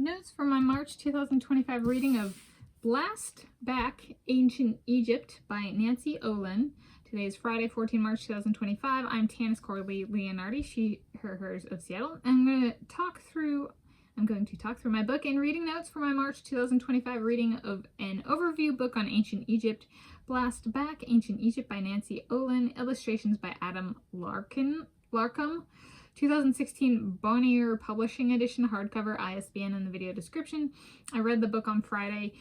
Notes from my March 2025 reading of Blast Back Ancient Egypt by Nancy Ohlin. Today is Friday, 14 March 2025. I'm Tanis Coralee Leonhardi, she, her, hers of Seattle. I'm going to talk through my book and reading notes for my March 2025 reading of an overview book on ancient Egypt, Blast Back Ancient Egypt by Nancy Ohlin, illustrations by Adam Larkum, 2016 Bonnier Publishing Edition, hardcover, ISBN in the video description. I read the book on Friday,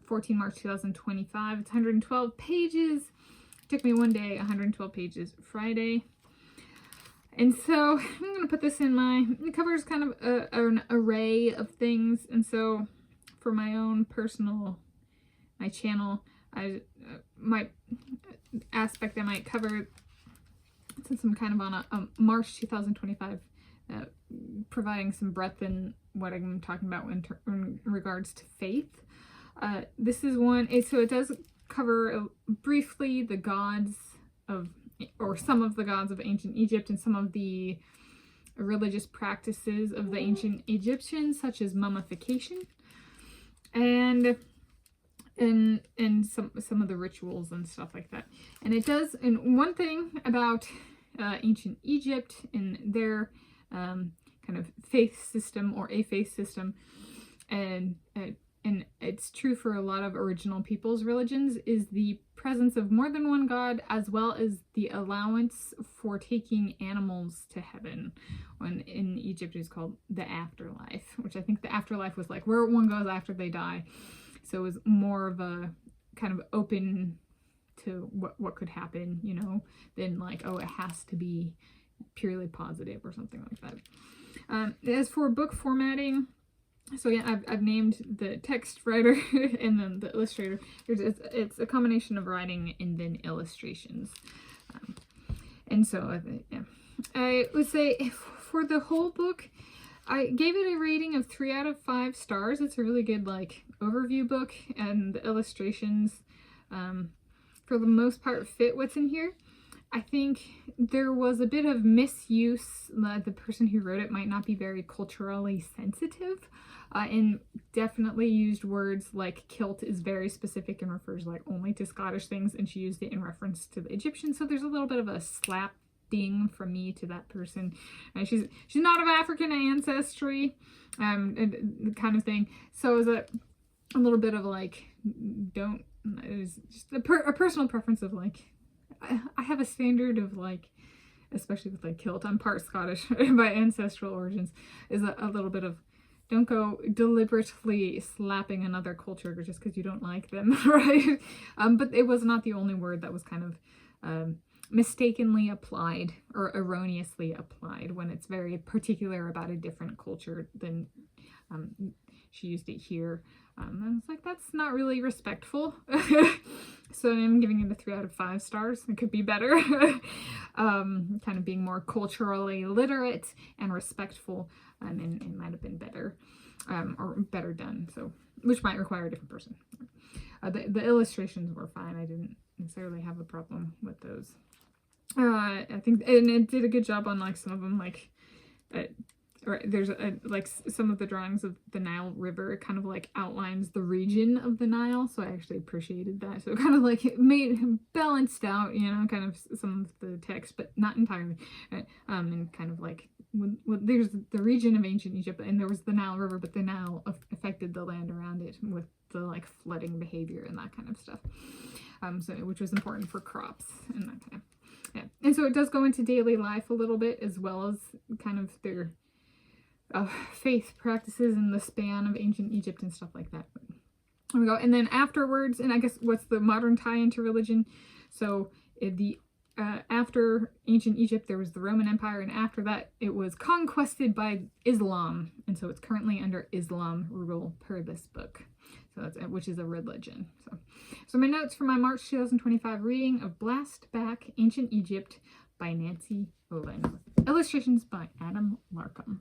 14 March 2025. It's 112 pages. It took me one day, 112 pages Friday. And so I'm going to put this in it covers kind of an array of things. And so for my own personal, my channel, I might cover, since I'm kind of on a March 2025, providing some breadth in what I'm talking about in regards to faith. This is one, so it does cover briefly the gods of, or some of the gods of ancient Egypt and some of the religious practices of the ancient Egyptians, such as mummification and some of the rituals and stuff like that. And it does, and one thing about ancient Egypt and their kind of faith system, or a faith system, and it's true for a lot of original peoples' religions, is the presence of more than one god, as well as the allowance for taking animals to heaven. When in Egypt is called the afterlife, which I think the afterlife was like where one goes after they die. So it was more of a kind of open to what could happen, you know, than like, oh, it has to be purely positive or something like that. As for book formatting, so yeah, I've named the text writer and then the illustrator. It's a combination of writing and then illustrations. And so yeah, I would say for the whole book, I gave it a rating of 3 out of 5 stars. It's a really good like overview book, and the illustrations for the most part fit what's in here. I think there was a bit of misuse. The person who wrote it might not be very culturally sensitive, and definitely used words like kilt is very specific and refers like only to Scottish things, and she used it in reference to the Egyptians. So there's a little bit of a slap ding from me to that person. She's not of African ancestry, kind of thing. So it was a little bit of like, it's just a personal preference of like, I have a standard of like, especially with like kilt, I'm part Scottish by ancestral origins, is a little bit of, don't go deliberately slapping another culture just because you don't like them, right? But it was not the only word that was kind of mistakenly applied or erroneously applied when it's very particular about a different culture than she used it here. And I was like, that's not really respectful. So I'm giving it a 3 out of 5 stars. It could be better. Kind of being more culturally literate and respectful, and it might have been better, or better done. So, which might require a different person. The illustrations were fine. I didn't necessarily have a problem with those. I think, and it did a good job on like some of them, like there's like some of the drawings of the Nile River. It kind of like outlines the region of the Nile, so I actually appreciated that. So it kind of like it balanced out, you know, kind of some of the text, but not entirely. And kind of like there's the region of ancient Egypt, and there was the Nile River, but the Nile affected the land around it with the like flooding behavior and that kind of stuff. So which was important for crops and that kind of. Yeah. And so it does go into daily life a little bit, as well as kind of their faith practices in the span of ancient Egypt and stuff like that. There we go. And then afterwards, and I guess what's the modern tie into religion? So after ancient Egypt, there was the Roman Empire, and after that, it was conquested by Islam, and so it's currently under Islam rule per this book. So that's, which is a religion. So my notes for my March 2025 reading of Blast Back Ancient Egypt by Nancy Ohlin. Illustrations by Adam Larkum.